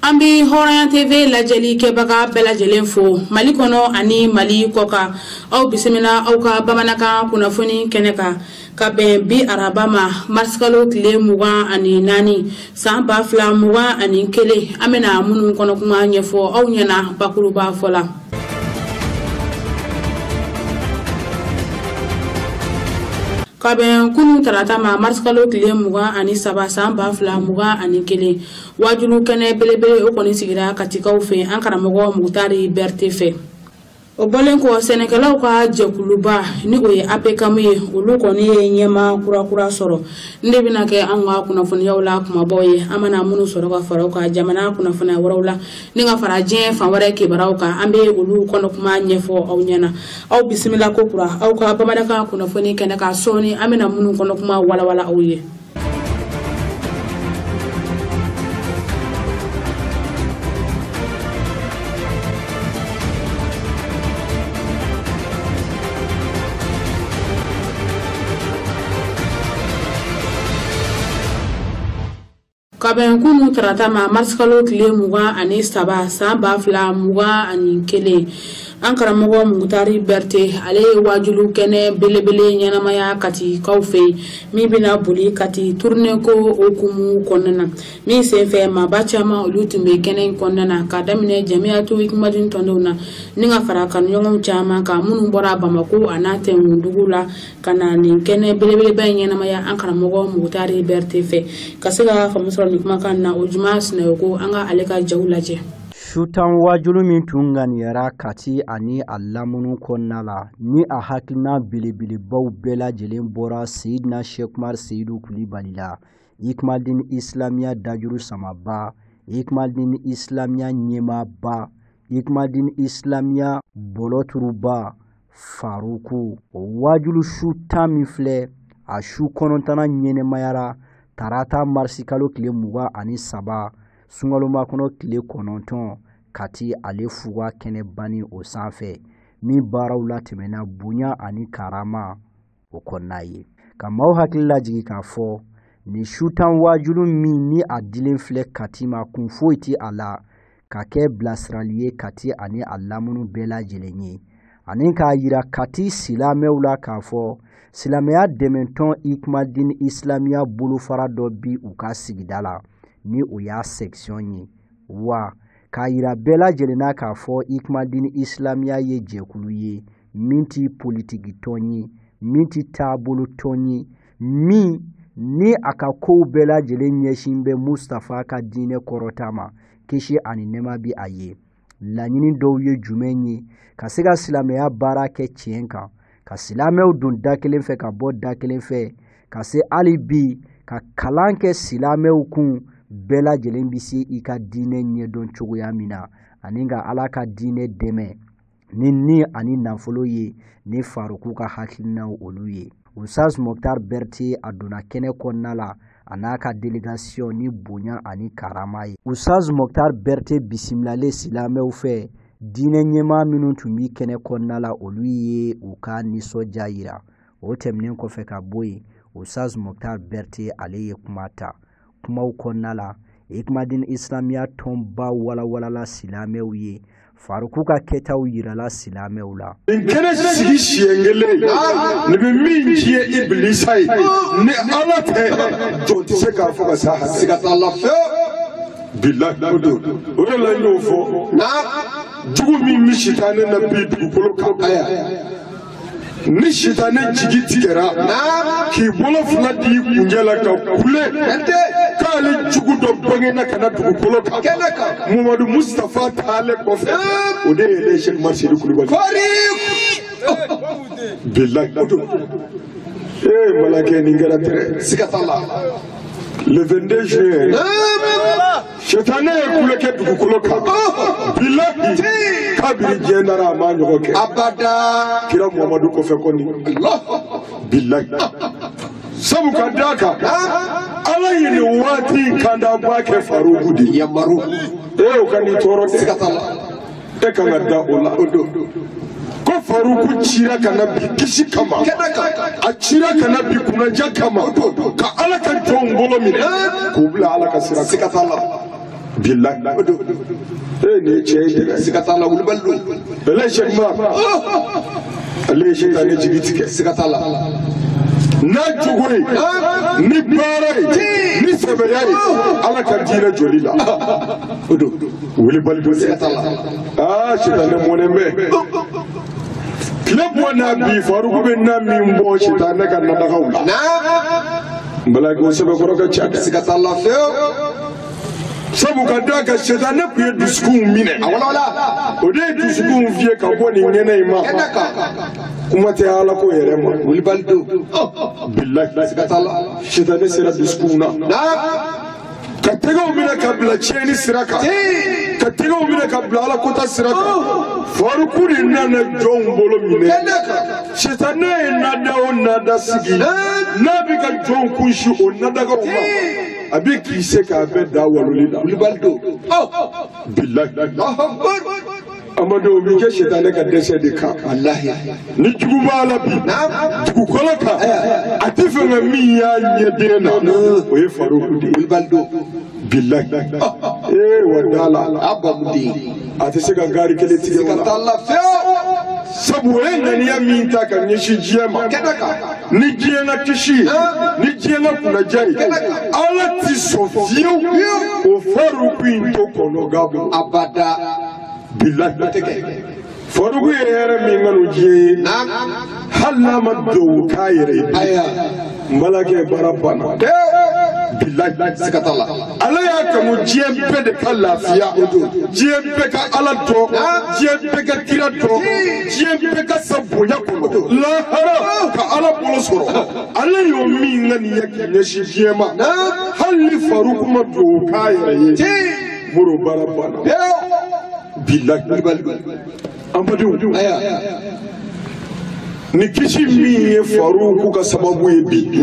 Ambi Horan TV lajali kebaga belajelen fo Mali kono ani Mali koka au bisimila au ka bamanaka kunafoni keneka ka ben bi arabama marskalo tile muga ani nani san ba fla muga ani kele amena munu kono kuma nyefo au nyana bakuru ba fola Kaben kunu tarata ma marskalo tile muga ani saba san ba fla muga ani kele wajulu kene belebele o koni sigira katika ufe ankara mogo mutari berte fe o bolen ko senekala ko jekuluba ni o ye apekamuye olu koni ye nyema kura soro ndebina ke anga kuna fon yawla kuma boye amana munu soro ka faro ka jamana kuna fon warawla ninga fara jen fa wara ke barawka ambe olu kono kuma nyefo au nyana au bismillah ko kura au ka bamadaka kuna foni kene ka soni amena munu kono kuma wala auye Kaben kunu tarata ma marskalo tile muga ani saba san ba fla muga ani kele ankara mogo mutari berte ale wajulu kene belebele nyanamaya kati kaufe mi bina buli kati tourne ko okumu konnana mi senfe ma bacha ma olutumbe kene konnana kadamine jamiatu wikmadin tondona ninga farakan yongom chama ka munu bora bamako anate mundugula kana ni kene belebele bay nyanamaya ankara mogo mutari berte fe kasega famusro nikmaka na ujumas na yoko anga aleka jawlaje Shutan wajulu min tungan yara kati ani allamunu konnala ni a hakilina bilibili baw bela jelen bora Seydina Shekmar Seydou Koulibalila Ikmaldin Islamia dajuru samaba Ikmaldin Islamia nyema ba Ikmaldin Islamia boloturuba Faruku wajulu shutan mifle a shu konontana nyene mayara tarata marsikalo kile muga ani saba sungaloma kono kile kononton kati ale fuwa kene bani o sanfɛ mi baaraw la tɛmɛna bonya ani karama o kɔnɔna ye ka maaw hakili lajigi k'a fɔ ni shutan wajulu min ni a dilen filɛ kati ma kun foyi ti a la ka kɛ bilasirali ye kati ani a lamunu bɛɛ lajɛlen ye ani k'a yira kati silamɛw la k'a fɔ silamɛya dɛmɛtɔn Ikmaldin Islamia bolofara dɔ bi u ka sigida la ni o y'a section ye wa k'a yira bɛɛ lajɛlenna k'a fɔ Ikmaldin Islamia ye jɛkulu ye min ti politiki tɔn ye min ti taabolo tɔn ye min ni a ka kow bɛɛ lajɛlen ɲɛsin bɛ Mustafa ka diinɛ kɔrɔta ma kisi ani nɛɛma bi a ye laɲini dɔw ye jumɛn ye ka se ka silamɛya baara kɛ tiɲɛ kan ka silamɛw don da kelen fɛ ka bɔ da kelen fɛ ka se hali bi ka kalan kɛ silamɛw kun bɛɛ lajɛlen bi se i ka diinɛ ɲɛdɔn cogoya min na ani ka Ala ka diinɛ dɛmɛ ni ani nafolo ye ni Faruku ka hakilinaw olu ye Ustaz Mokhtar Berté a donna kɛnɛ kɔnɔna la a n'a ka délégation ni bonya ani karama ye Ustaz Mokhtar Berté bisimilalen silamɛw fɛ diinɛ ɲɛmaa minnu tun bi kɛnɛ kɔnɔna la olu ye u ka nisɔndiya yira o tɛmɛnen kɔfɛ ka bɔ yen Ustaz Mokhtar Berté ale ye kuma ta kumaw kɔnɔna la Ikmaldin Islamia tɔnba walawalala silamɛw ye Faruku ka kɛtaw yirala silamɛw la kɛnɛ sigi siɲɛ kelen ni bɛ min ci ye Ibilisa ye ni Ala tɛ jɔn tɛ se k'a fɔ ka sa siga t'a la bilahi o de la y'o fɔ jugu min bɛ sitanɛ na bi dugukolo kan aya ni sitanɛ jigi tigɛra k'i bolo fila di kunjɛ la ka kule k'ale jugu dɔ bangena ka na dugukolo kan Muhamadu Mustafa taale kɔfɛ o de ye Shekmar Seydou Koulibaly bilahi o don malakɛ nin kɛra tɛrɛ siga t'a la le 22 juin sitanɛ ye kule kɛ dugukolo kan bilahi kabiri diɲɛ nara a ma ɲɔgɔn kɛ abada kira Muhamadu kɔfɛ kɔni bilahi sabu ka d'a kan Ala ye nin waati kanda bɔ kɛ Faruku de yamaru o ka nin tɔɔrɔ siga t'a la e kan ka da o la o don ko Faruku cira ka na bi kisi kama a cira ka na bi kunanja kama ka Ala ka jɔnw bolo minɛ k'u bila Ala ka sira siga t'a la billahi ne ce sikatala wulbaldo la shekma Allah shaytan jigitike sikatala na jugure ni bare ni sabari ala kadira jolila odo wulbaldo sikatala shaytan monembe club wana bi farugo be na mimbo shaytan ka na dagawla mbala ko sebe ko ka chata sikatala feo sabu ka daga shaytan na kuye duskun mine awala ode duskun vie ka boni ngene ima kuma te ala ko yere ma wulbaldo billahi sikatala shaytan sira duskuna ka tego mine ka bla cheni siraka ka tego mine ka bla ala kota siraka farukuri nana jombolo mine shaytan na nada sigi nabi ka jon kunshi o nada ga uma abi ki se ka be da walulida wulbaldo billahi amado mi ke shaytan ka dese de ka wallahi ni jugu bala bi jugu kolaka atife na mi ya nyede na o ye farukudi wulbaldo billahi wadala abamdi atise ka gari kele tike wala Allah feo sabu ngani ya minta ka nyishi jema ni jena kishi ni jena kuna jari ala ti sofio o faru pinto kono gabo abada billahi teke faru yere mi nganu je halla maddo kayre aya malake barabana billahi sikatala ala ya kamu jembe de kalafiya odo jembe ka ala to jembe ka kira to jembe ka sabunya ko la hara ka ala bolosoro ala yo mi ngani yake ne shi jema halli faruku mado kayre muro barabana billahi amadu aya ni kishi mi faruku ka sababu yebi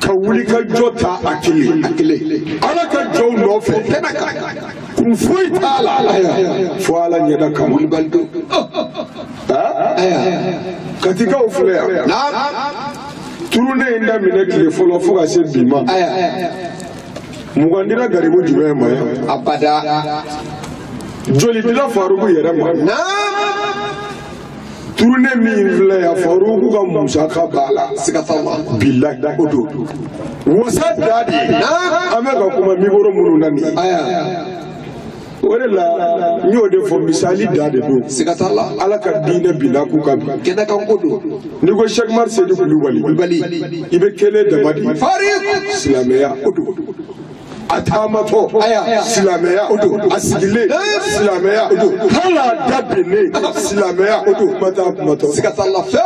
ka wuli ka jota akile ala ka jow no fe kun foi tala fo ala nyada ka wuli baldo katika ofule turune inda mine kile folo fo ka se bima mugandira garibu juwe ma abada joli dila farugu yere ma turune mi vle ya farugu ka musa ka bala sikatalla billahi odo wasa dadi ameka kuma migoro munu nani wala nyode fo misali dade do sikatalla ala ka dina bilaku ka kena kan kodo ni ko Sheikh Mar Seydou Coulibaly ibe kele de madi fariq islamiya odo atamato silamaya odo asigile silamaya odo hala dabene silamaya odo mata mato sikatalla fa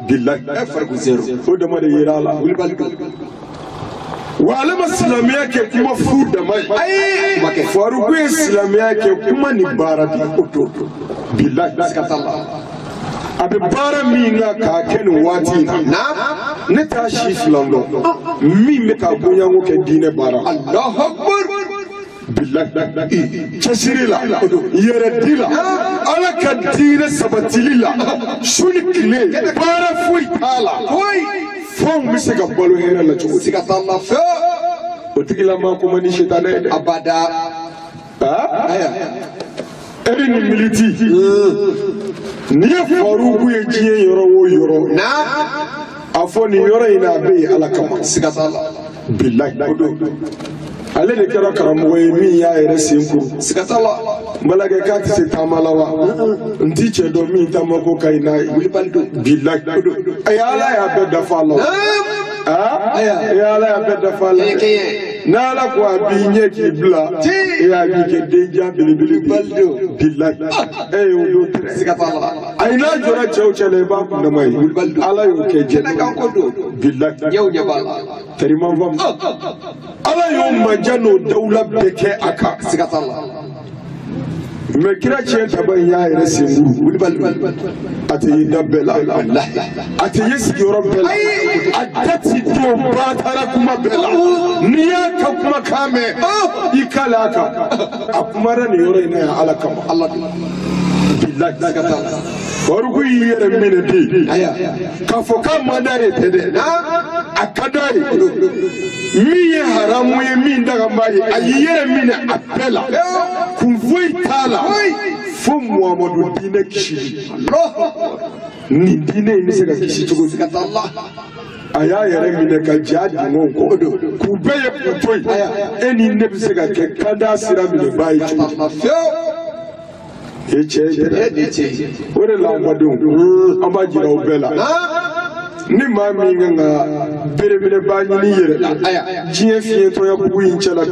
billahi farqu zero odo made yirala wulbaldo wala silamaya ke kuma fu da mai faruku silamaya ke kuma ni baradi odo billahi sikatalla abe bara minga ka ken wati na ne tashi filando mi me ka bonya ngo ke dine bara Allahu akbar billahi chasirila yere dila ala ka dine sabatilila shunikile bara fui tala fon mi se ka bolo hera la chuko sikata Allah fa otigila ma ko mani shetane abada eri ni militi ni faruku ye jiye yoro wo yoro na afoni yoro ina be ala kama sikatala billahi ale de kera karamo ye mi ya ere senku sikatala malaga ka ti se tamalawa nti che do mi tamako kaina billahi ayala ya be da falo ayala ya be da falo nala ko abinye ki bla ya bi ke deja bilibili baldo billahi odo sikatala ayna jora chewchele ba ku namai ala yo ke je kan kodo billahi yau nyabala tariman vam ala yo majano daula beke aka sikatala me kira ce taban ya ire singuru wulbaldo ate yidabela wallahi ate yesi yorobela atati to batara kuma bela niya ka kuma kame ikalaka akumara ni yoro ina alaka Allah billahi zakata warugu yere mine bi ka foka madare tede akadari mi hara haramu ye min daga mbaye ayi yere min appela kun foyi tala fo Muhammadu dine kishili ni dine ni se ka kishi cogo di Allah aya yere min ka jadi mon ko ku beye ku toy eni ne bi se ka ke kada sira min bayi cogo ore la mbadon amba jira obela ni ma mi nga bere ba ni yere jiye fiye to ya bugu inchala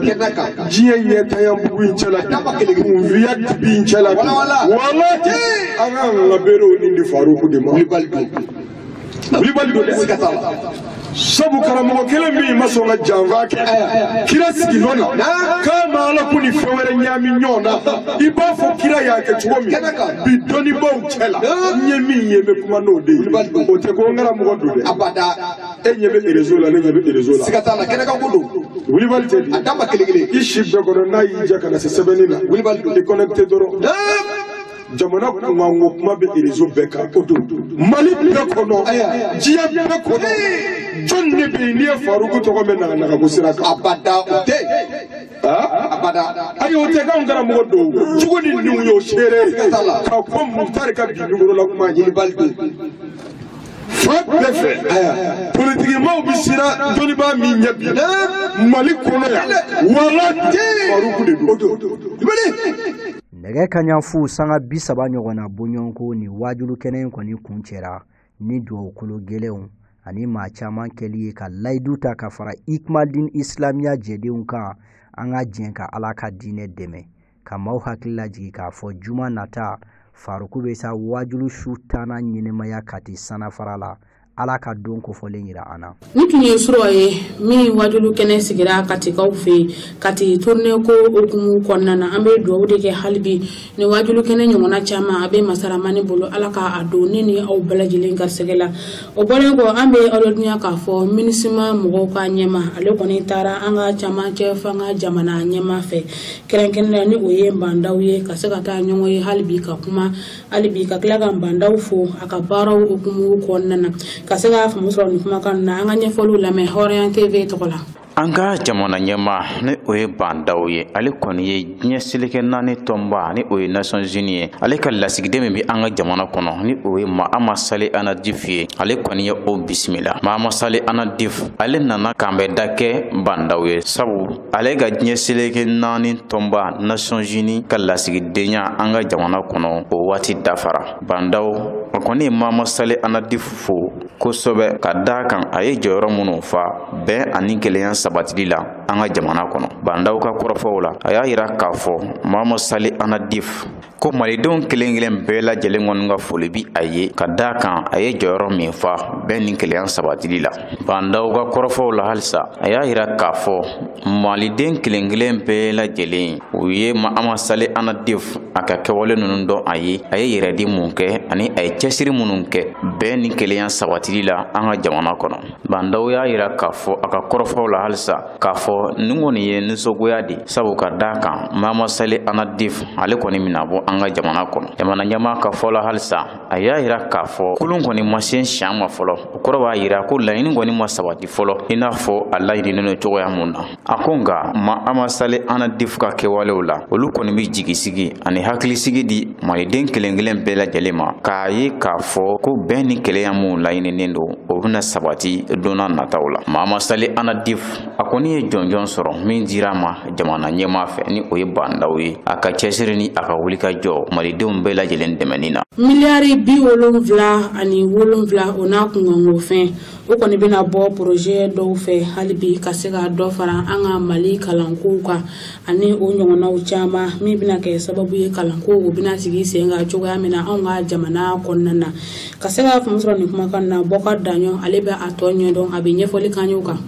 jiye ye ta ya bugu inchala kun viya bi inchala wallahi anga nga bere oni ndi faruku de ma libaldo de sikatala sabu karamo kele mi maso nga janva ke kira sigi nona kama ala kuni fewere nyami nyona iba fo kira ya ke chuomi bi doni bo uchela nyemi yeme kuma no de o te ko ngara mo do de abada enyebe erezola nyebe erezola sikatala kene ka gudu wilibalde adamba kelegele ishibbe ko na yija kana se sebenina wilibalde de connecte doro jamana kuma kuma be erezo beka odo mali be kono jiya be kono jonne be ni faruku to ko mena na ko siraka abada ote abada ayo te ka ngara mo do jugoni ni yo shere ka ko mutar ka bi ngoro la kuma jili balde fa befe politiquement bisira joni ba mi nyabi mali kono ya wala faruku de odo nɛgɛ kaɲa fu sanga 30 ɲɔgɔnna bɔɲɔgɔnko ni wajulu kɛnɛ in kɔni kun cɛra ni dugawukolo gɛlɛnw ani maa caman kɛli ye ka layidu ta ka fara Ikmaldin Islamiya jɛdenw kan an ka jɛn ka Ala ka diinɛ dɛmɛ ka maaw hakili lajigi k'a fɔ juma nata Faruku bɛ sa wajulu su 10 ɲɛnɛmaya kati sanafara la Ala ka don kofɔlen yira an na. Ni tun ye sura ye min wajulu kɛnɛ sigira katikaw fɛ kati tourner ko okumu kɔnɔna na an bɛ dugawu de kɛ halibi ni wajulu kɛnɛ ɲɔgɔnna caman a bɛ masaramani bolo Ala ka a don ne ni aw bɛɛ lajɛlen garisɛgɛ la o bɔlen kɔ an bɛ ɔlɔdunya k'a fɔ minisima mɔgɔw ka ɲɛma ale kɔni taara an ka camancɛ fanga jamana ɲɛma fɛ kɛrɛnkɛrɛnnenya ni o ye bandaw ye ka se ka taa ɲɔgɔn ye halibi ka kuma halibi ka tila ka bandaw fo a ka baaraw okumu kɔnɔna na ka se ka faamu sɔrɔ ni kumakan na an ka ɲɛfɔliw lamɛn Hɔrɔnya TV tɔgɔ la. An ka jamana ɲɛma ni o ye bandaw ye ale kɔni ye diɲɛ seleke 4 tɔnba ni o ye Nations Unies ye ale ka lasigiden min bɛ an ka jamana kɔnɔ ni o ye Mahama Sale Anadif ye ale kɔni ye o bisimila Mahama Sale Anadif ale nana k'an bɛ da kɛ bandaw ye sabu ale ka diɲɛ seleke 4 tɔnba Nations Unies ka lasigidenya an ka jamana kɔnɔ o waati dafara bandaw o kɔni ye Mahama Sale Anadif fo kosɛbɛ ka da kan a ye jɔyɔrɔ minnu fa bɛn ani gɛlɛya sabatili la an ka jamana kɔnɔ bandaw ka kɔrɔfɔw la a y'a yira k'a fɔ Mahama Sale Anadif ko malidenw kelen-kelen bɛɛ lajɛlen kɔni ka foli bi a ye ka da kan a ye jɔyɔrɔ min fa bɛn ni gɛlɛya sabatili la bandaw ka kɔrɔfɔw la halisa a y'a yira k'a fɔ maliden kelen-kelen bɛɛ lajɛlen u ye Mahama Sale Anadif a ka kɛwale ninnu dɔn a ye yɛrɛdi mun kɛ ani a ye cɛsiri minnu kɛ bɛn ni gɛlɛya sabatili la an ka jamana kɔnɔ bandaw y'a yira k'a fɔ a ka kɔrɔfɔw la halisa k'a fɔ nin kɔni ye nisɔngoya de sabu ka da kan Mahama Sale Anadif ale kɔni mina bɔ an ka jamana kɔnɔ jamana ɲɛmaa ka fɔ la halisa a y'a yira k'a fɔ kulun kɔni ma se siɲɛ ma fɔlɔ o kɔrɔ b'a yira ko laɲini kɔni ma sabati fɔlɔ i n'a fɔ a laɲininen don cogoya mun na a ko nka Mahama Sale Anadif ka kɛwalew la olu kɔni bɛ jigisigi ani hakilisigi di maliden kelen-kelen bɛɛ lajɛlen ma k'a ye k'a fɔ ko bɛn ni kɛlɛya mun laɲininen don o bɛna sabati donna nataw la Mahama Sale Anadif a kɔni ye jɔnjɔn sɔrɔ min dira ma jamana ɲɛmaa fɛ ni o ye bandaw ye a ka cɛsiri ni a ka wuli ka jɔ malidenw bɛɛ lajɛlen dɛmɛni na miliyari 77 o n'a kunkanko fɛn o kɔni bɛna bɔ projet dɔw fɛ halibi ka se ka dɔ fara an ka Mali kalankow kan ani o ɲɔgɔnnaw caman min bɛna kɛ sababu ye kalanko o bɛna sigi sen kan cogoya min na anw ka jamana kɔnɔna na ka se ka faamu sɔrɔ nin kumakan na Bɔkar Daɲɔn ale bɛ a tɔ ɲɛdɔn a bɛ ɲɛfɔli k'an ye kan.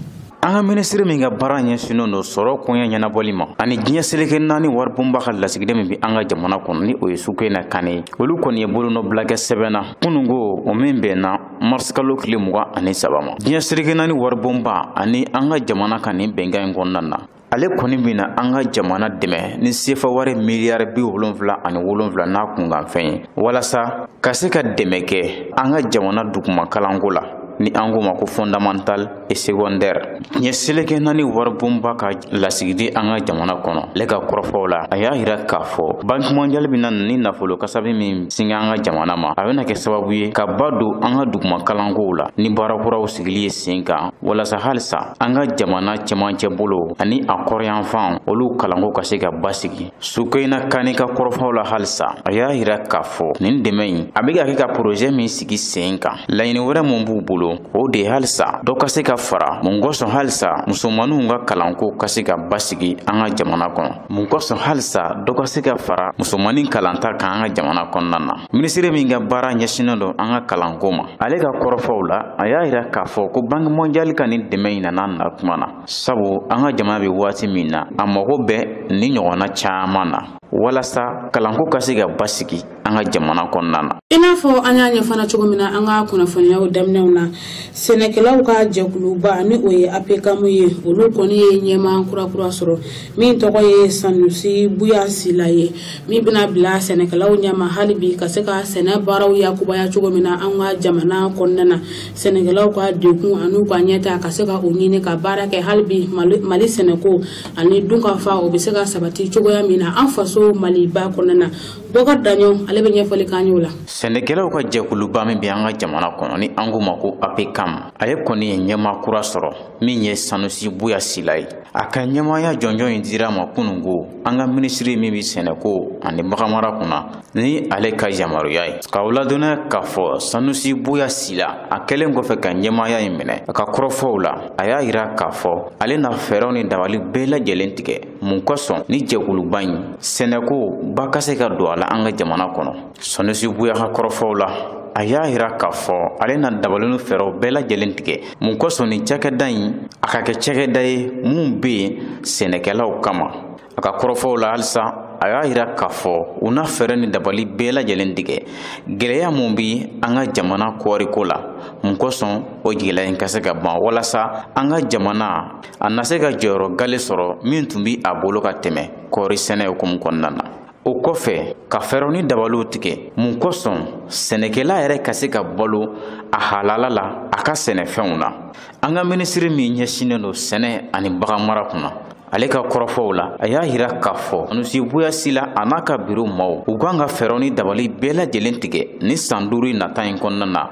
An ka minisiri min ka baara ɲɛsinnen don sɔrɔ koɲɛ ɲɛnabɔli ma ani diɲɛ seleke 4 waribonba ka lasigiden min bɛ an ka jamana kɔnɔ ni o ye Sukena Kane olu kɔni ye bolonɔbila kɛ sɛbɛnna kunun ko o min bɛnna mars kalo tile 23 ma diɲɛ seleke 4 waribonba ani an ka jamana kan nin bɛnkan in kɔnɔna na ale kɔni bɛna an ka jamana dɛmɛ ni sefa wari miliyari 77 n'a kunkanfɛn ye walasa ka se ka dɛmɛ kɛ an ka jamana duguma kalanko la ni an ko ma ko fondamental et secondaire. Ɲɛ seleke naani waribonba ka lasigidi an ka jamana kɔnɔ ale ka kɔrɔfɔw la a y'a yira k'a fɔ banki mondial bɛna ni nafolo kasabi min singa an ka jamana ma a bɛna kɛ sababu ye ka ba don an ka duguma kalankow la ni baarakuraw sigili ye sen kan walasa halisa an ka jamana cɛmancɛ bolo ani a kɔrɔyanfan olu kalanko ka se ka basigi. Sukeyina Kani ka kɔrɔfɔw la halisa a y'a yira k'a fɔ nin dɛmɛ in a bɛ ka kɛ ka projet min sigi sen kan laɲini wɛrɛ mun b'u bolo o de ye halisa dɔ ka se ka fara mun kosɔn halisa musomaninw ka kalanko ka se ka basigi an ka jamana kɔnɔ mun kosɔn halisa dɔ ka se ka fara musomanin kalanta kan an ka jamana kɔnɔna na. Minisiri min ka baara ɲɛsinnen don an ka kalanko ma ale ka kɔrɔfɔw la a y'a yira k'a fɔ ko banki mondial ka nin dɛmɛ in nana na tuma na sabu an ka jamana bɛ waati min na a mago bɛ ni ɲɔgɔnna caman na walasa kalanko ka se ka basigi an ka jamana kɔnɔna na. I n'a fɔ an y'a ɲɛfana cogo min na an ka kunnafoniyaw daminɛw na sɛnɛkɛlaw ka jɛkuluba ni o ye APCAM ye olu kɔni ye ɲɛmaa kurakura sɔrɔ min tɔgɔ ye Sanusi Buya Sila ye min bɛna bila sɛnɛkɛlaw ɲɛma hali bi ka se ka sɛnɛ baaraw yakubaya cogo min na an ka jamana kɔnɔna na sɛnɛkɛlaw ka dekun ani ka ɲɛta ka se ka o ɲini ka baara kɛ hali bi Mali sɛnɛko ani dunkafa o bɛ se ka sabati cogoya min na an faso Maliba kɔnɔna na. Bɔkar Daɲɔn ale bɛ ɲɛfɔli k'an ye o la. Sɛnɛkɛlaw ka jɛkuluba min bɛ an ka jamana kɔnɔ ni an ko ma ko APCAM ale kɔni ye ɲɛmaa kura sɔrɔ min ye Sanusi Buya Sila ye. A ka ɲɛmaaya jɔnjɔn in dira ma kunungo an ka minisiri min bɛ sɛnɛko ani baganmara kunna ni ale ka yamaruya ye. K'aw ladɔnniya k'a fɔ Sanusi Buya Sila a kɛlen kɔfɛ ka ɲɛmaaya in minɛ a ka kɔrɔfɔw la a y'a yira k'a fɔ ale na fɛɛrɛw ni dabali bɛɛ lajɛlen tigɛ mun kosɔn ni jɛkuluba in sɛnɛko ba ka se ka don a la an ka jamana kɔnɔ. Sanusi Buya ka kɔrɔfɔw la a y'a yira k'a fɔ ale na dabalinu fɛɛrɛw bɛɛ lajɛlen tigɛ mun kosɔn ni cakɛda in a ka kɛ cakɛda ye mun bɛ yen sɛnɛkɛlaw kama. A ka kɔrɔfɔw la halisa a y'a yira k'a fɔ u na fɛɛrɛ ni dabali bɛɛ lajɛlen tigɛ gɛlɛya mun bi an ka jamana kɔɔriko la mun kosɔn o gɛlɛya in ka se ka ban walasa an ka jamana a na se ka jɔyɔrɔ gale sɔrɔ min tun bi a bolo ka tɛmɛ kɔɔri sɛnɛ hukumu kɔnɔna na. O kɔfɛ ka fɛɛrɛw ni dabaliw tigɛ mun kosɔn sɛnɛkɛla yɛrɛ ka se ka balo a halala la a ka sɛnɛfɛnw na. An ka minisiri min ɲɛsinnen don sɛnɛ ani baganmara kunna ale ka kɔrɔfɔw la a y'a yira k'a fɔ Sanusi Buya Sila a n'a ka biro maaw u kan ka fɛɛrɛw ni dabali bɛɛ lajɛlen tigɛ ni san 5 in nata in kɔnɔna na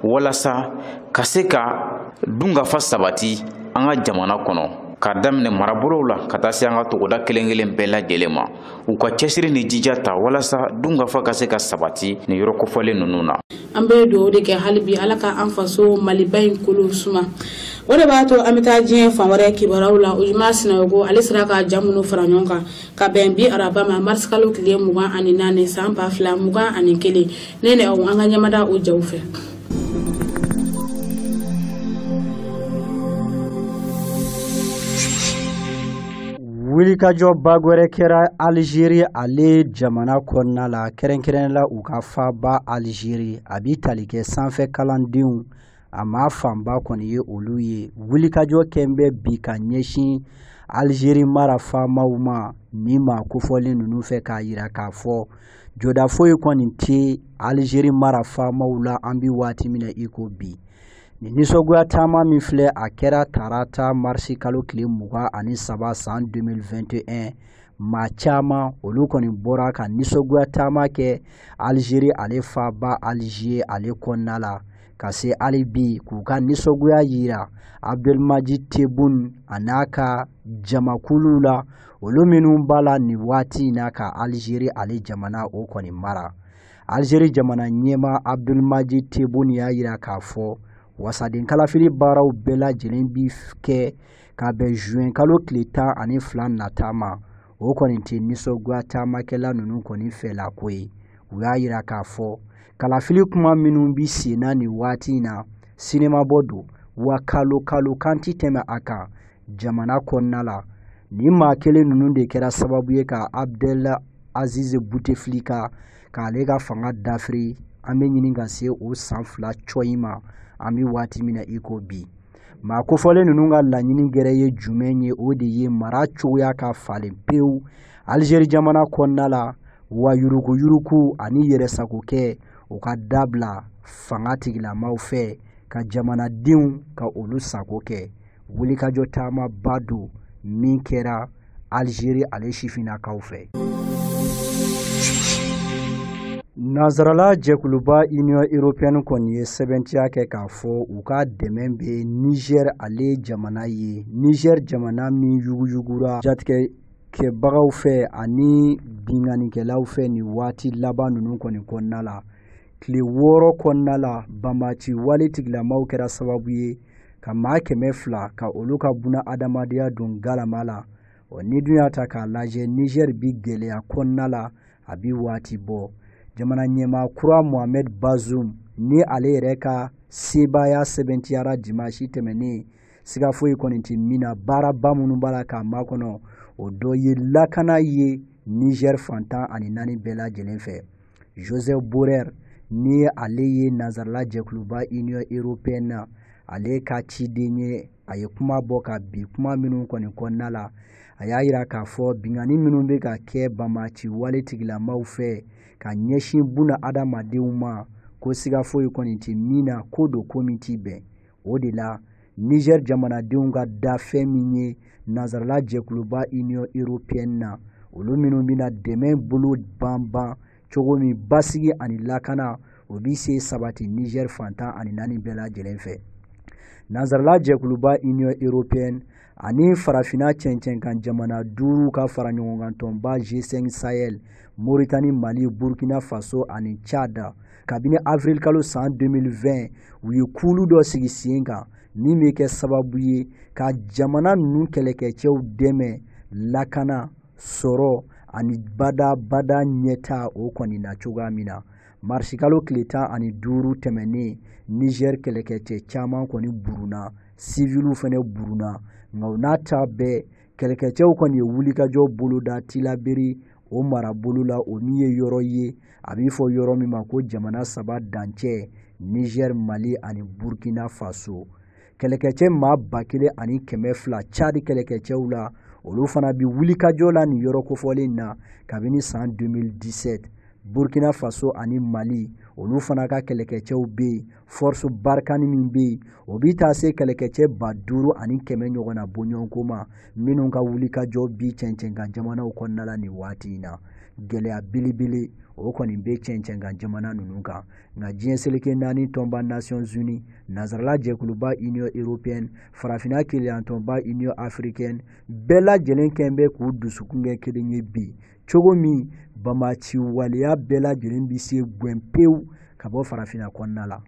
walasa ka se ka dunkafa sabati an ka jamana kɔnɔ ka daminɛ marabolow la ka taa se an ka togoda kelen kelen bɛɛ lajɛlen ma u ka cɛsiri ni jija ta walasa dunkafa ka se ka sabati ni yɔrɔ kofɔlen ninnu na. An bɛ dugawu de kɛ hali bi ala ka an faso Maliba in kolo suma. O de b'a to an bɛ taa diɲɛ fan wɛrɛ kibaruyaw la Ujuma Sinagogo ale sera ka jaa minnu fara ɲɔgɔn kan ka bɛn bi araba ma mars kalo tile 24 san 2021 ne ni aw an ka ɲɛmada o jaw fɛ. Wulikajɔ bagwɛrɛ kɛra Algérie ale jamana kɔnɔna la kɛrɛnkɛrɛnnen la u ka faba Algérie a bi tali kɛ sanfɛ kalandenw a ma fanba kɔni ye olu ye. Wulikajɔ kɛn bɛ bi ka ɲɛsin Algérie mara faamaw ma ni ma kofɔlen ninnu fɛ k'a yira k'a fɔ jɔda foyi kɔni tɛ Algérie mara faamaw la an bi waati min na i ko bi. Ni nisɔgoya taama min filɛ a kɛra tarata marsi kalo tile 23 san 2021 maa caman olu kɔni bɔra ka nisɔgoya taama kɛ Algérie ale faba Alger ale kɔnɔna la ka se hali bi k'u ka nisɔgoya yira Abdelmadjid Tebboune a n'a ka jamakulu la olu minnu b'a la nin waati in na ka Algérie ale jamana o kɔni mara. Algérie jamana ɲɛma Abdelmadjid Tebboune y'a yira k'a fɔ wasaden kalafili baaraw bɛɛ lajɛlen bi kɛ ka bɛn juin kalo tile 12 nata ma o kɔni tɛ nisɔgoya taamakɛla ninnu kɔni fɛla ko ye. U y'a yira k'a fɔ kalafili kuma minnu bi senna nin waati in na sinimabɔ don wa kalo kan ti tɛmɛ a kan jamana kɔnɔna la. Ni maa kelen ninnu de kɛra sababu ye ka Abdel Aziz Bouteflika k'ale ka fanga dafiri an bɛ ɲini ka se o san 2 cɔyi ma an bɛ waati min na i ko bi. Maa kofɔlen ninnu ka laɲini gɛrɛ ye jumɛn ye o de ye mara cogoya ka falen pewu Algérie jamana kɔnɔna la wa yuruku ani yɛrɛsagokɛ o ka dabila fanga tigilamaw fɛ ka jamanadenw ka olu sago kɛ wulikajɔ taama ba don min kɛra Algérie ale sifinnakaw fɛ. Nazarala jɛkuluba Union Européenne kɔni ye sɛbɛntiya kɛ k'a fɔ u ka dɛmɛ bɛ Niger ale jamana ye. Niger jamana min yuguyugura jatigɛkɛbagaw fɛ ani binganikɛlaw fɛ ni waati laban ninnu kɔni kɔnɔna la. Tile 6 kɔnɔna la banbaaci wale tigilamaw kɛra sababu ye ka maa 200 ka olu ka buna adamadenya don galama la. Ni dun y'a ta k'a lajɛ Niger bi gɛlɛya kɔnɔna la a bi waati bɔ. Jamana ɲɛmaa kura Mohamed Bazoum ni ale yɛrɛ ka sebaaya sɛbɛntiyara dimanche tɛmɛnen siga foyi kɔni tɛ min na baaraba minnu b'a la k'a makɔnɔ o dɔ ye lakana ye Niger fantan ani 4 bɛɛ lajɛlen fɛ. Joseph Borrell ni ale ye Nazarala jɛkuluba Union Européenne na ale ka ciden ye a ye kuma bɔ ka bi kuma minnu kɔni kɔnɔna la a y'a yira k'a fɔ bingani minnu bɛ ka kɛ banbaaci wale tigilamaw fɛ ka ɲɛsin buna adamadenw ma ko siga foyi kɔni tɛ min na ko do ko min t'i bɛn. O de la Niger jamanadenw ka dafɛn min ye Nazarala jɛkuluba Union Européenne na olu minnu bɛna dɛmɛ bolo banban cogo min basigi ani lakana o bi se sabati Niger fantan ani 4 bɛɛ lajɛlen fɛ. Nazarala jɛkuluba Union Européenne ani farafina cɛncɛnkan jamana 5 ka fara ɲɔgɔnkan tɔnba G5 Sahel Mauritanie, Mali, Burkina Faso ani Tchad kabini avril kalo san 2020 u ye kulu dɔ sigi sen kan min bɛ kɛ sababu ye ka jamana ninnu kɛlɛkɛcɛw dɛmɛ lakana sɔrɔ ani bada ɲɛta o kɔni na cogoya min na. Marsikalo tile 15 tɛmɛnen Niger kɛlɛkɛcɛ caman kɔni buruna sivilu fɛnɛ buruna nka o n'a ta bɛɛ kɛlɛkɛcɛw kɔni ye wulikajɔ boloda Tilaberi o marabolo la o min ye yɔrɔ ye a b'i fɔ yɔrɔ min ma ko jamana 3 dancɛ Niger, Mali ani Burkina Faso. Kɛlɛkɛcɛ maa 1200 Tchad kɛlɛkɛcɛw la olu fana bi wulikajɔ la ni yɔrɔ kofɔlen na kabini san 2017. Burkina Faso ani Mali olu fana ka kɛlɛkɛcɛw bɛ yen force barkani min bɛ yen o bi taa se kɛlɛkɛcɛ 5100 ɲɔgɔn na bɔɲɔgɔnko ma minnu ka wulikajɔ bi cɛncɛnkan jamanaw kɔnɔna la ni waati in na. Gɛlɛya belebele o kɔni bɛ cɛncɛnkan jamana ninnu kan nka diɲɛ seleke 4 tɔnba Nations Unies, Nazarala jɛkuluba Union Européenne, farafina keleyan tɔnba Union Africaine bɛɛ lajɛlen kɛn bɛ k'u dusukun kɛ kelen ye bi cogo min banbaaci waleya bɛɛ lajɛlen bi se gwɛn pewu ka bɔ farafina kɔnɔna la.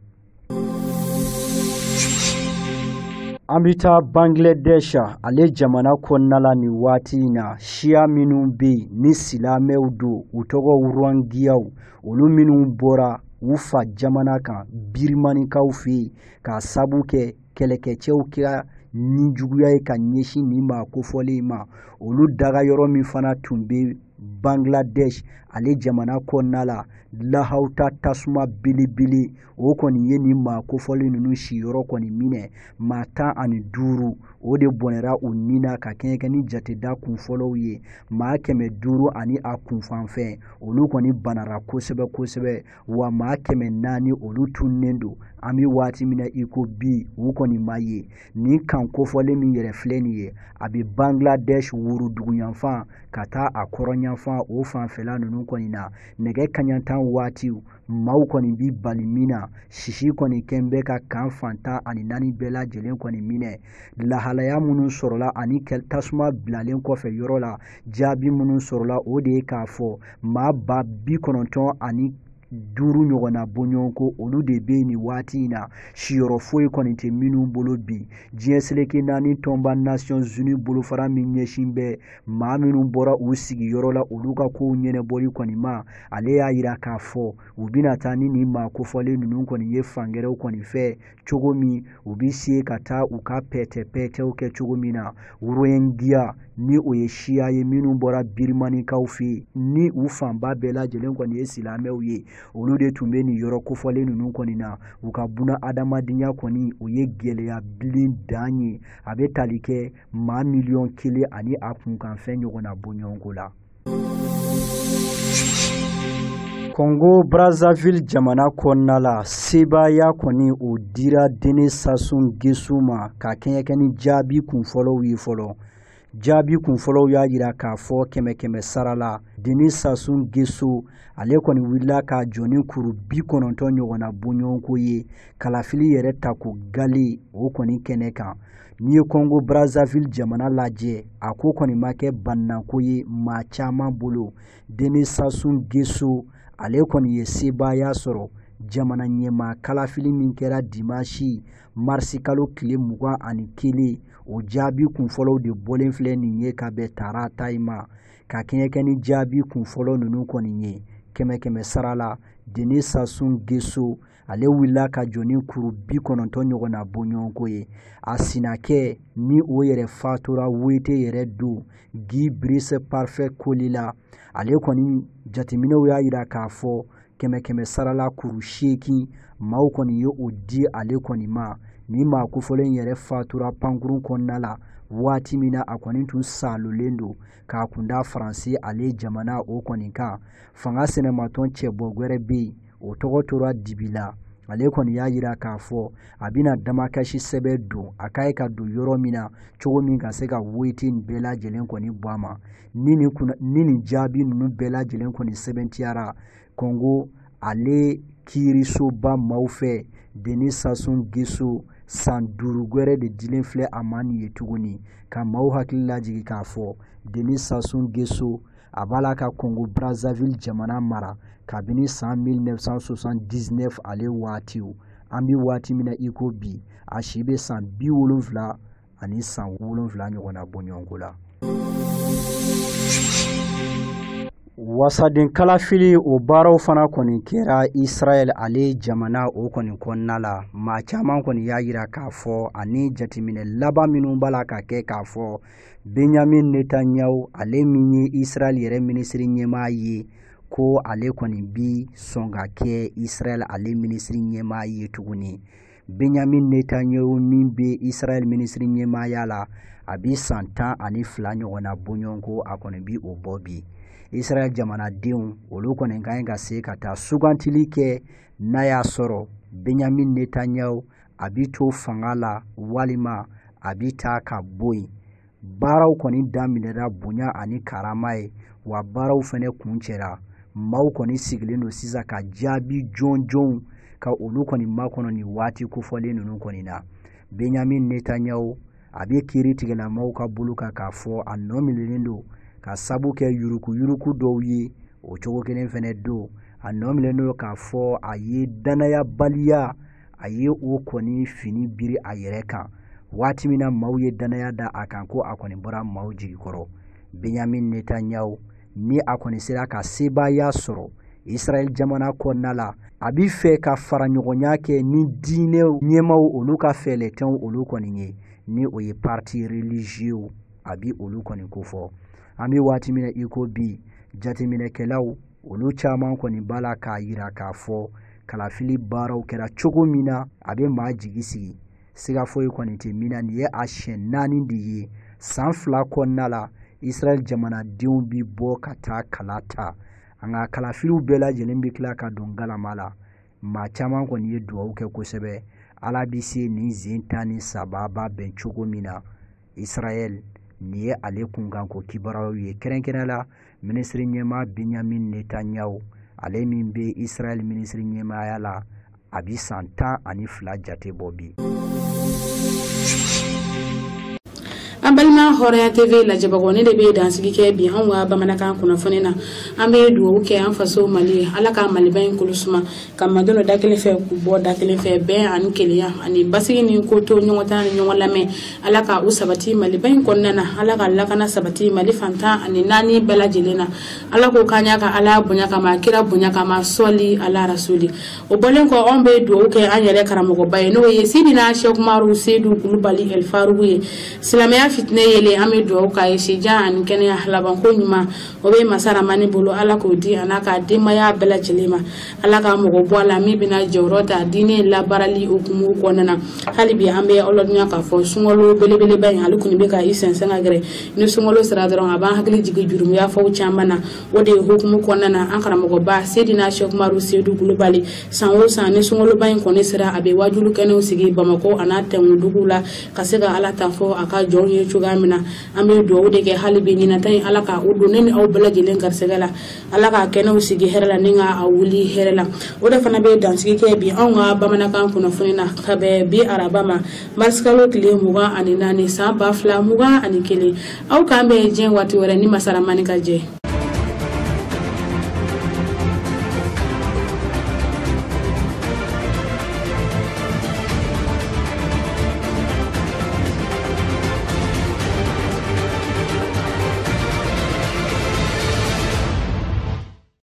An bɛ taa Bangladesh ale jamana kɔnɔna la ni waati in na siya minnu bɛ yen ni silamɛw don u tɔgɔ Rohingyas olu minnu bɔra u fa jamana kan birimanikaw fɛ yen k'a sabu kɛ kɛlɛkɛcɛw kɛra ni juguya ye ka ɲɛsin nin ma kofɔlen ma olu daga yɔrɔ min fana tun bɛ Bangladesh ale jamana kɔnɔna la lahawta tasuma belebele o kɔni ye nin maa kofɔlen ninnu siyɔrɔ kɔni minɛ maa 15 o de bɔnɛra u ni na ka kɛɲɛ ni jateda kunfɔlɔw ye maa 500 ani a kunfanfɛn olu kɔni banara kosɛbɛ wa maa 400 olu tunnen don an bɛ waati min na i ko bi u kɔni ma ye nin kan kofɔlen min yɛrɛ filɛ nin ye a bɛ Bangladesh woroduguyanfan ka taa a kɔrɔnyanfan o fanfɛla ninnu kɔni na nɛgɛ kaɲantan waati maaw kɔni bi bali min na sisi kɔni kɛn bɛ ka kan fantan ani 4 bɛɛ lajɛlen kɔni minɛ lahalaya minnu sɔrɔla ani tasuma bilalen kɔfɛ yɔrɔ la jaabi minnu sɔrɔla o de ye k'a fɔ maa 95 ani 5 ɲɔgɔnna bɔɲɔgɔnko olu de bɛ nin waati in na siyɔrɔ foyi kɔni tɛ minnu bolo bi diɲɛ seleke 4 tɔnba Nations Unies bolofara min ɲɛsin bɛ maa minnu bɔra u sigiyɔrɔ la olu ka kow ɲɛnɛbɔli kɔni ma ale y'a yira k'a fɔ u bɛna taa ni nin maa kofɔlen ninnu kɔni ye fangɛrɛw kɔni fɛ cogo min u bi se ka taa u ka pɛtɛpɛtɛw kɛ cogo min na Rohingyas ni o ye siya ye minnu bɔra birimanikaw fɛ ni u fanba bɛɛ lajɛlen kɔni ye silamɛw ye olu de tun bɛ nin yɔrɔ kofɔlen ninnu kɔni na u ka buna adamadenya kɔni o ye gɛlɛya bilen dan ye a bɛ tali kɛ maa 1,000,000 ani a kunkanfɛn ɲɔgɔnna bɔɲɔgɔnko la. Congo Brazzaville jamana konnala sebaya koni o dira Denis Sassou Nguesso ma ka kenyekeni jaabi kunfɔlɔw ye fɔlɔ. Jaabi kunfɔlɔw y'a yira k'a fɔ kɛmɛ sarala Denis Sassou Nguesso ale kɔni wulila ka jɔni kuru 90 ɲɔgɔnna bɔɲɔgɔnko ye kalafili yɛrɛ ta ko gale o kɔni kɛnɛ kan. N'i ye Congo Brazzaville jamana lajɛ a ko kɔni ma kɛ bannako ye maa caman bolo. Denis Sassou Nguesso ale kɔni ye sebaya sɔrɔ jamana ɲɛma kalafili min kɛra dimanche marsi kalo tile 21 o jaabi kunfɔlɔw de bɔlen filɛ nin ye ka bɛn tarata ma ka kɛɲɛ ni jaabi kunfɔlɔ ninnu kɔni ye kɛmɛ sarala Denis Sassou Nguesso ale wulila ka jɔni kuru 90 ɲɔgɔnna bɔɲɔgɔnko ye a sinakɛ ni o yɛrɛ fatura wete yɛrɛ do Guy Brice Parfait Kolila ale kɔni jateminɛw y'a yira k'a fɔ kɛmɛ sarala kuru 8 maaw kɔni ye o di ale kɔni ma ni maa kofɔlen yɛrɛ fatura pankurun kɔnɔna la waati min na a kɔni tun salolen do k'a kunda Faransi ale jamana o kɔni kan fanga sɛnɛmatɔn cɛbɔ gwɛrɛ bɛ yen o tɔgɔ tora dibila ale kɔni y'a yira k'a fɔ a bɛna damakasi sɛbɛ don a ka ye ka don yɔrɔ min na cogo min ka se ka weti bɛɛ lajɛlen kɔni bɔ a ma ni nin jaabi ninnu bɛɛ lajɛlen kɔni sɛbɛntiyara Congo ale kiirisoba maaw fɛ Denis Sassou Nguesso san 5 gwɛrɛ de dilen filɛ a ma nin ye tuguni ka maaw hakili lajigi k'a fɔ Denis Sassou Nguesso a b'a la ka Congo Brazzaville jamana mara kabini san 1979 ale waatiw an bi waati min na iko bi a si bɛ san 70 ani san 7 ɲɔgɔnna bɔɲɔgɔnko la. Wasaden kalafili o baaraw fana kɔni kɛra Israel ale jamana o kɔni kɔnɔna la maa caman kɔni y'a yira k'a fɔ ani jateminɛ laban minnu b'a la ka kɛ k'a fɔ Benjamin Netanyahu ale min ye Israel yɛrɛ minisiri ɲɛmaa ye ko ale kɔni bi sɔn ka kɛ Israel ale minisiri ɲɛmaa ye tuguni. Benjamin Netanyahu min bɛ Israel minisiri ɲɛmaaya la a bi san 12 ɲɔgɔnna bɔɲɔgɔnko a kɔni bi o bɔ bi. Israel jamanadenw olu kɔni kan ka se ka taa sugantili kɛ n'a y'a sɔrɔ Benjamin Netanyahu a bi to fanga la walima a bi taa ka bɔ yen. Baaraw kɔni daminɛra bonya ani karama ye wa baaraw fɛnɛ kuncɛra. Maaw kɔni sigilen do sisan ka jaabi jɔnjɔnw ka olu kɔni makɔnɔ ni waati kofɔlen ninnu kɔni na. Benjamin Netanyahu a bɛ kiiri tigɛlamaaw ka bolo kan k'a fɔ a nɔ minɛlen do ka sabu kɛ yuruku dɔw ye o cogo kelen fɛnɛ do a nɔ minɛlen do k'a fɔ a ye danayabaliya a ye o kɔni fini biri a yɛrɛ kan waati min na maaw ye danaya da a kan ko a kɔni bɔra maaw jigikɔrɔ. Benjamin Netanyahu ni a kɔni sera ka sebaya sɔrɔ Israel jamana kɔnɔna la a bi fɛ ka fara ɲɔgɔnya kɛ ni diinɛ ɲɛmaw olu ka fɛlɛtɛnw olu kɔni ye ni o ye parti religieux a bi olu kɔni ko fɔ. An bɛ waati min na iko bi jateminɛkɛlaw olu caman kɔni b'a la k'a yira k'a fɔ kalafili baaraw kɛra cogo min na a bɛ maa jigi sigi siga foyi kɔni tɛ min na nin ye a siɲɛ 4 de ye san 2 kɔnɔna la Israel jamanadenw bi bɔ ka taa kala ta an ka kalafiliw bɛɛ lajɛlen bɛ tila ka don galama la maa caman kɔni ye dugawu kɛ kosɛbɛ Ala bi se nin zen 13 b'a bɛn cogo min na Israel nin ye ale kunkanko kibaruyaw ye kɛrɛnkɛrɛn la minisiri ɲɛmaa Benjamin Netanyahu ale min bɛ Israel minisiri ɲɛmaaya la a bi san 12 jate bɔ bi. An balima Hɔrɔnya TV lajɛbagaw ne de bɛ dansigi kɛ bi anw ka bamanankan kunnafoni na an bɛ dugawu kɛ an faso Mali Ala ka Maliba in kolusuma ka madon da kelen fɛ k'u bɔ da kelen fɛ bɛn ani kelenya ani basigi ni ko to ɲɔgɔn tan ni ɲɔgɔn lamɛn Ala ka u sabati Maliba in kɔnɔna na Ala ka lakana sabati Mali fantan ani 4 bɛɛ lajɛlen na Ala ko kanya ka Ala bonya kama kira bonya kama sɔli Ala rasuli o bɔlen kɔ anw bɛ dugawu kɛ an yɛrɛ karamɔgɔba ye n'o ye Sidina Sheikh Umaru Seydou Kulubali El Farugu ye silamɛya fitne yele ame do ka yesi jan kene laban ko nyuma o be masara mani bolo ala ko di anaka demaya bela jelema ala ka mo bo ala mi bina jorota dine la barali okumu ko nana halibi ambe olodnya ka fo sungolo belebele bayin alukuni be ka isen sangagre ni sungolo sira doron aban hakli jigi jurum ya fo chamana wode hukumu ko nana ankara mo ba sedina Sheikh Umaru Seydou Coulibaly sanwo san ni sungolo bayin ko ne sira abe wajulu kene sigi bamako anata ngudugula kasega ala tafo aka jonye chugamina ambe do wode ke halibi ni natay ala ka udu nen aw bela jelen garsegala ala ka kene sigi herala ninga awuli herala wode fana be dansi ke bi anga bamana kan kuno funina kabe bi arabama marskalo kile muga ani nani samba fla muga ani kele aw kambe jen wati wala ni masara manika je